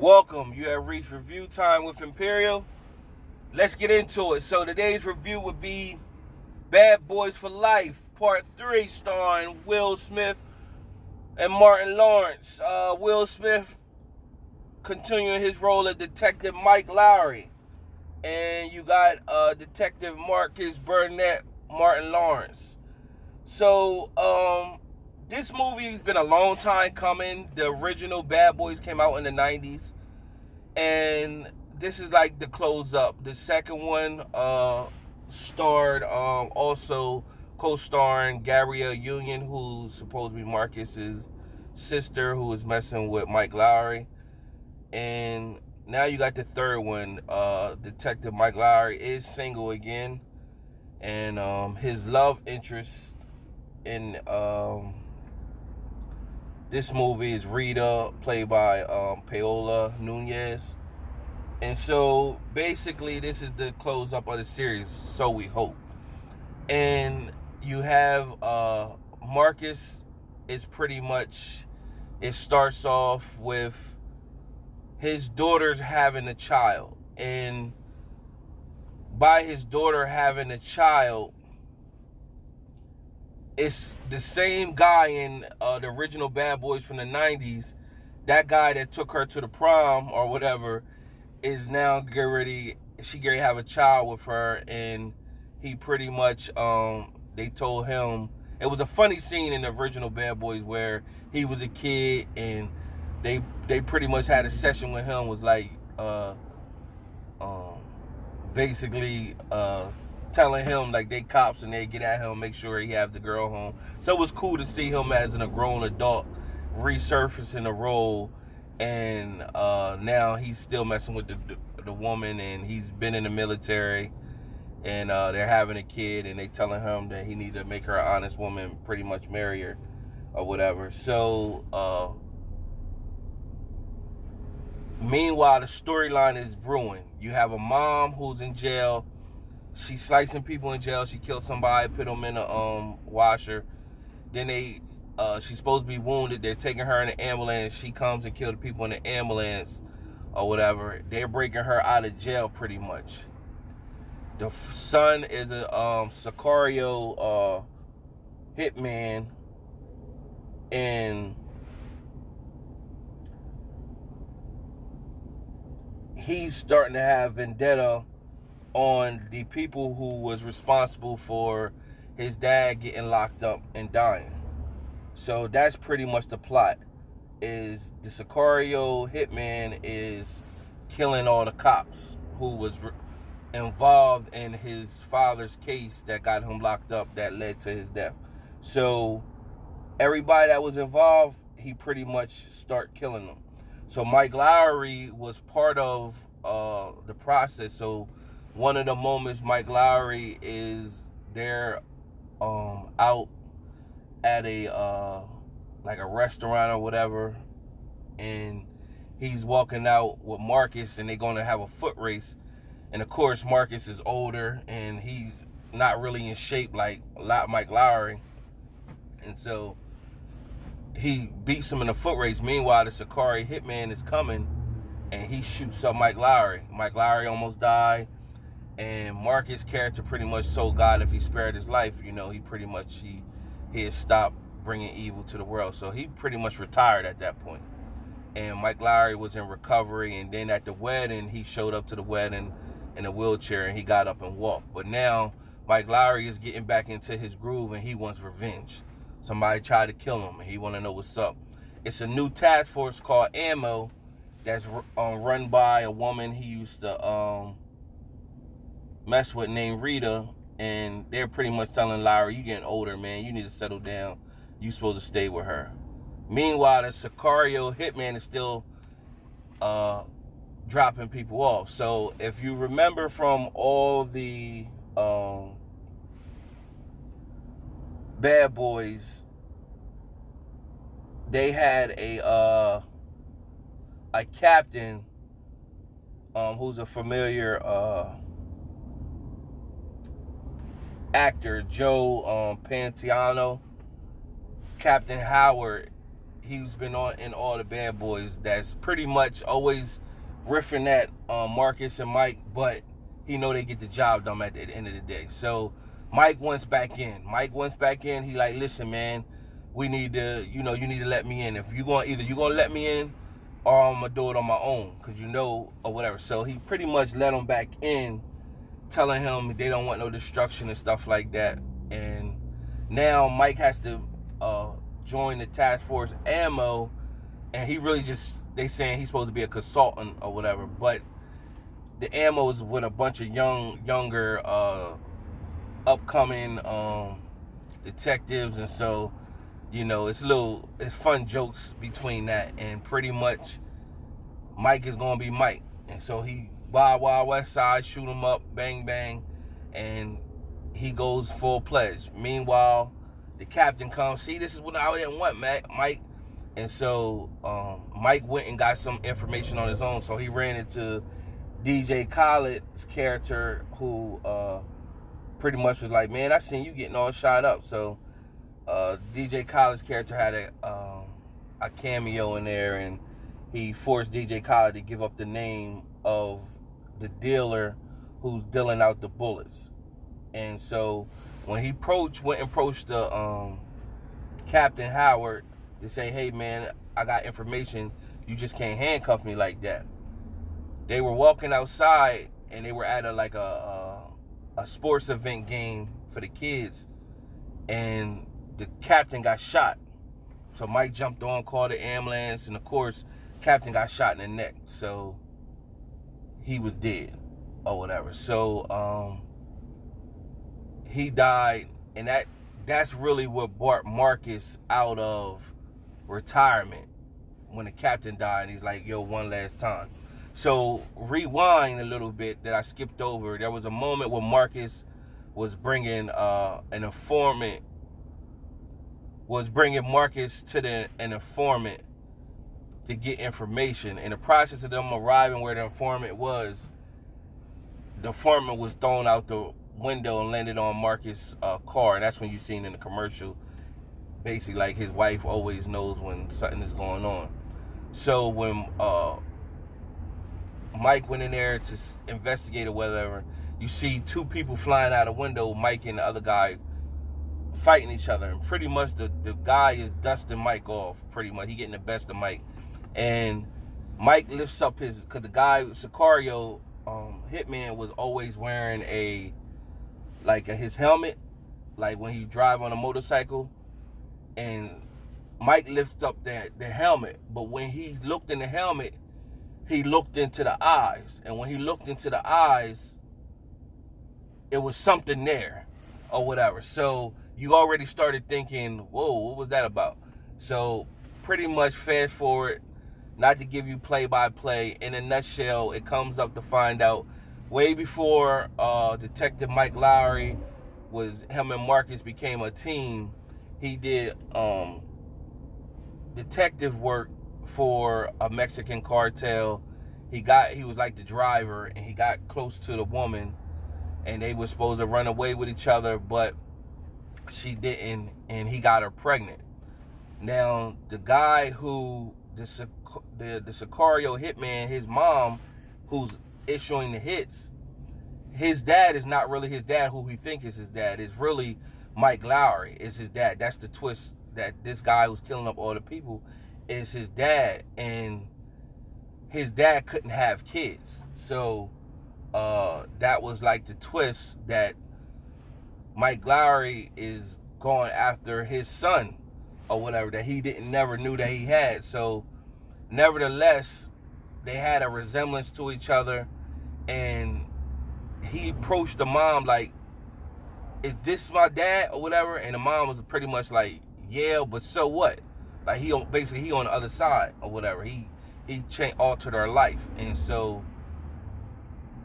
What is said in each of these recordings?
Welcome. You have reached review time with Imperial. Let's get into it. So today's review would be Bad Boys for Life, Part 3, starring Will Smith and Martin Lawrence. Will Smith continuing his role as Detective Mike Lowrey. And you got Detective Marcus Burnett, Martin Lawrence. So, this movie's been a long time coming. The original Bad Boys came out in the 90s. And this is like the close-up. The second one starred also co-starring Gabrielle Union, who's supposed to be Marcus's sister, who was messing with Mike Lowrey. And now you got the third one. Detective Mike Lowrey is single again. And his love interest in this movie is Rita, played by Paola Nunez. And so basically this is the close up of the series, so we hope. And you have Marcus is pretty much, it starts off with his daughter's having a child. And by his daughter having a child, it's the same guy in the original Bad Boys from the 90s. That guy that took her to the prom or whatever is now getting ready to have a child with her. And he pretty much, they told him, it was a funny scene in the original Bad Boys where he was a kid and they pretty much had a session with him, was like, basically, telling him like they cops and they get at him, make sure he have the girl home. So it was cool to see him as a grown adult resurfacing the role, and now he's still messing with the woman, and he's been in the military, and they're having a kid, and they telling him that he need to make her an honest woman, pretty much marry her or whatever. So meanwhile, the storyline is brewing. You have a mom who's in jail. She's slicing people in jail. She killed somebody, put them in a washer. Then she's supposed to be wounded. They're taking her in an ambulance. She comes and kills the people in the ambulance or whatever. They're breaking her out of jail pretty much. The son is a Sicario hitman, and he's starting to have vendetta on the people who was responsible for his dad getting locked up and dying. So that's pretty much the plot. Is the Sicario hitman is killing all the cops who was involved in his father's case that got him locked up, that led to his death. So everybody that was involved, he pretty much start killing them. So Mike Lowrey was part of the process. So one of the moments Mike Lowrey is there out at a like a restaurant or whatever, and he's walking out with Marcus, and they're going to have a foot race. And of course Marcus is older and he's not really in shape like Mike Lowrey, and so he beats him in a foot race. Meanwhile, the Sicario hitman is coming and he shoots up Mike Lowrey. Mike Lowrey almost died. And Marcus' character pretty much told God if he spared his life, he pretty much, he had stopped bringing evil to the world. So he pretty much retired at that point. And Mike Lowrey was in recovery. And then at the wedding, he showed up to the wedding in a wheelchair and he got up and walked. But now Mike Lowrey is getting back into his groove and he wants revenge. Somebody tried to kill him and he want to know what's up. It's a new task force called Ammo that's run by a woman he used to mess with named Rita, and they're pretty much telling Lowrey, you getting older, man, you need to settle down, you supposed to stay with her. Meanwhile, the Sicario hitman is still dropping people off. So if you remember from all the Bad Boys, they had a captain who's a familiar actor, Joe Pantoliano. Captain Howard he's been on in all the Bad Boys. That's pretty much always riffing at Marcus and Mike, but he know they get the job done at the end of the day. So Mike wants back in. He like, listen, man, we need to, you need to let me in. If you going, either you gonna let me in, or I'm gonna do it on my own, cause or whatever. So he pretty much let him back in, telling him they don't want no destruction and stuff like that. And now Mike has to join the task force Ammo, and he really they saying he's supposed to be a consultant or whatever, but the Ammo is with a bunch of younger upcoming detectives, and so it's fun jokes between that, and pretty much Mike is gonna be Mike, and so he Wild West Side, shoot him up, bang bang, and he goes full pledge. Meanwhile, the captain comes, see, this is what I didn't want, Mike. And so Mike went and got some information on his own. So he ran into DJ Khaled's character, who pretty much was like, man, I seen you getting all shot up. So DJ Khaled's character had a cameo in there, and he forced DJ Khaled to give up the name of the dealer who's dealing out the bullets. And so when he went and approached the Captain Howard to say, hey man, I got information, you just can't handcuff me like that. They were walking outside, and they were at a sports event game for the kids, and the captain got shot. So Mike jumped on, called the ambulance, and of course, captain got shot in the neck. So he was dead or whatever. So he died, and that's really what brought Marcus out of retirement when the captain died. And he's like, yo, one last time. So rewind a little bit that I skipped over. There was a moment where Marcus was bringing an informant, Marcus to an informant to get information. In the process of them arriving where the informant was thrown out the window and landed on Marcus' car, and that's when you seen in the commercial, basically like his wife always knows when something is going on. So when Mike went in there to investigate or whatever, you see two people flying out a window, Mike and the other guy fighting each other, and pretty much the guy is dusting Mike off. Pretty much he getting the best of Mike, and Mike lifts up because the guy Sicario hitman was always wearing his helmet, like when he drive on a motorcycle, and Mike lifts up the helmet, but when he looked in the helmet, he looked into the eyes, and when he looked into the eyes, it was something there or whatever. So you already started thinking, whoa, what was that about? So pretty much fast forward, not to give you play-by-play, in a nutshell, it comes up to find out way before Detective Mike Lowrey him and Marcus became a team. He did detective work for a Mexican cartel. He was like the driver, and he got close to the woman, and they were supposed to run away with each other, but she didn't, and he got her pregnant. Now, the guy the Sicario hitman, his mom, who's issuing the hits, his dad is not really his dad, who he thinks is his dad. Is really Mike Lowrey is his dad. That's the twist, that this guy who's killing up all the people is his dad, and his dad couldn't have kids. So that was like the twist, that Mike Lowrey is going after his son or whatever, that he never knew that he had. So nevertheless, they had a resemblance to each other, and he approached the mom like, is this my dad or whatever? And the mom was pretty much like, yeah, but so what? Like he on the other side or whatever. He altered her life, and so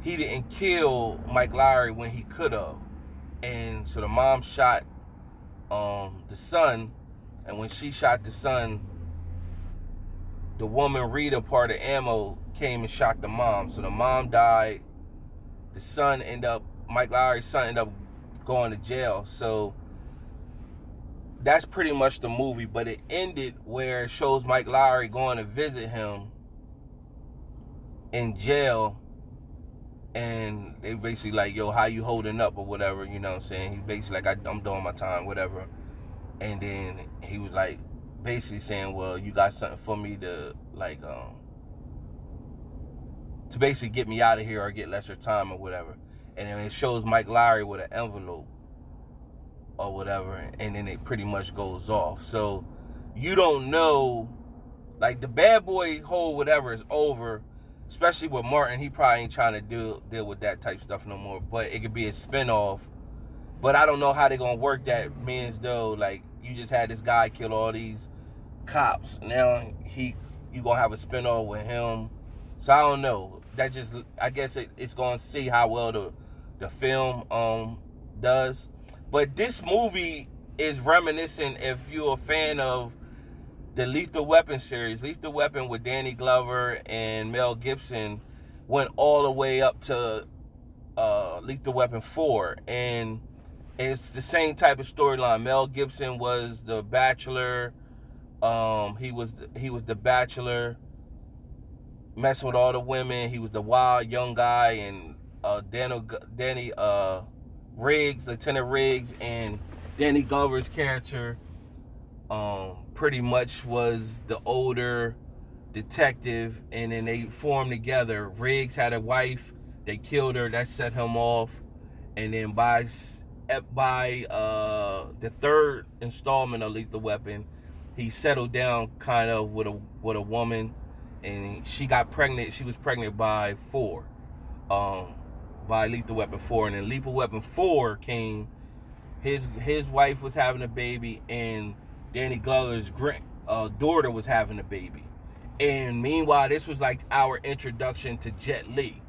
he didn't kill Mike Lowrey when he could have. And so the mom shot the son, and when she shot the son, the woman Rita, part of Ammo, came and shot the mom. So the mom died. The son Mike Lowrey's son ended up going to jail. So that's pretty much the movie. But it ended where it shows Mike Lowrey going to visit him in jail, and they basically like, yo, how you holding up or whatever, you know what I'm saying? He basically like, I'm doing my time, whatever. And then he was like basically saying, well, you got something for me to like to basically get me out of here or get lesser time or whatever. And then it shows Mike Lowrey with an envelope or whatever, and then it pretty much goes off. So you don't know, like, the bad boy whole whatever is over, especially with Martin. He probably ain't trying to deal with that type stuff no more, but it could be a spinoff. But I don't know how they're gonna work that, means though, like, you just had this guy kill all these cops, now you gonna have a spinoff with him. So I don't know, that just, I guess it's gonna see how well the film does. But this movie is reminiscent, if you're a fan of the Lethal Weapon series. Lethal Weapon with Danny Glover and Mel Gibson went all the way up to Lethal Weapon 4, and it's the same type of storyline. Mel Gibson was the bachelor. He was the bachelor, messing with all the women. He was the wild young guy, and Danny Riggs, Lieutenant Riggs, and Danny Glover's character pretty much was the older detective, and then they formed together. Riggs had a wife, they killed her, that set him off, and then by the third installment of Lethal Weapon, he settled down kind of with a woman, and she got pregnant. She was pregnant by Lethal Weapon 4, and then Lethal Weapon 4 came. His wife was having a baby, and Danny Glover's daughter was having a baby. And meanwhile, this was like our introduction to Jet Li.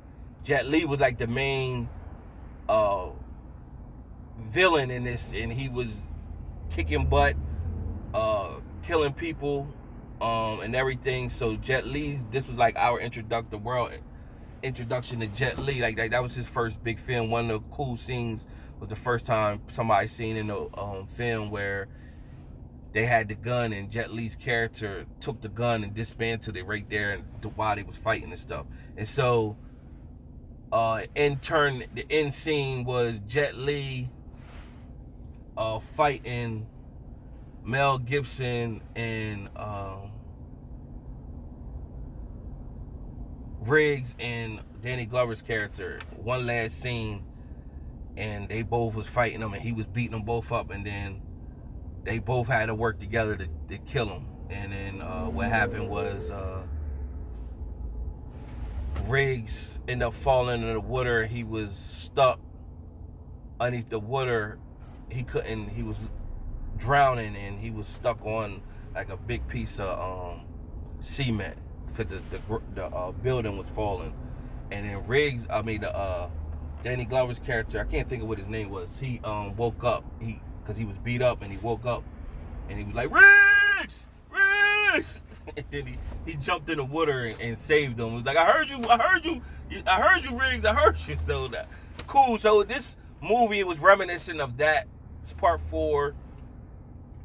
Jet Li was like the main villain in this, and he was kicking butt, killing people, and everything. So Jet Li, this was like our introduction to Jet Li. Like that was his first big film. One of the cool scenes was the first time somebody seen in the film where they had the gun, and Jet Li's character took the gun and dismantled it right there while they was fighting and stuff. And so in turn, the end scene was Jet Li fighting Mel Gibson and Riggs and Danny Glover's character. One last scene, and they both was fighting him, and he was beating them both up, and then they both had to work together to kill him. And then what happened was Riggs ended up falling into the water. He was stuck underneath the water. He was drowning, and he was stuck on like a big piece of cement because the building was falling. And then Danny Glover's character, I can't think of what his name was, he woke up, because he was beat up, and he woke up, and he was like, Riggs! And then he jumped in the water and saved him. He was like, I heard you, Riggs, I heard you. So that cool. So this movie, it was reminiscent of that. It's part 4,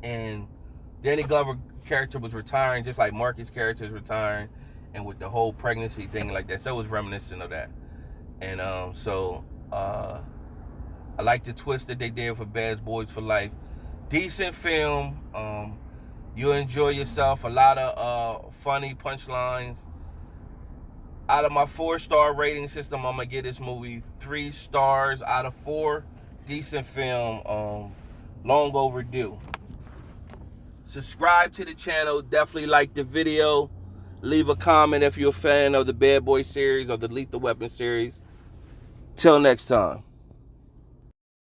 and Danny Glover character was retiring, just like Marcus' character is retiring, and with the whole pregnancy thing like that. So it was reminiscent of that. And I like the twist that they did for Bad Boys for Life. Decent film. You'll enjoy yourself. A lot of funny punchlines. Out of my 4-star rating system, I'm gonna give this movie 3 stars out of 4. Decent film. Long overdue. Subscribe to the channel. Definitely like the video. Leave a comment if you're a fan of the Bad Boy series or the Lethal Weapon series. Till next time.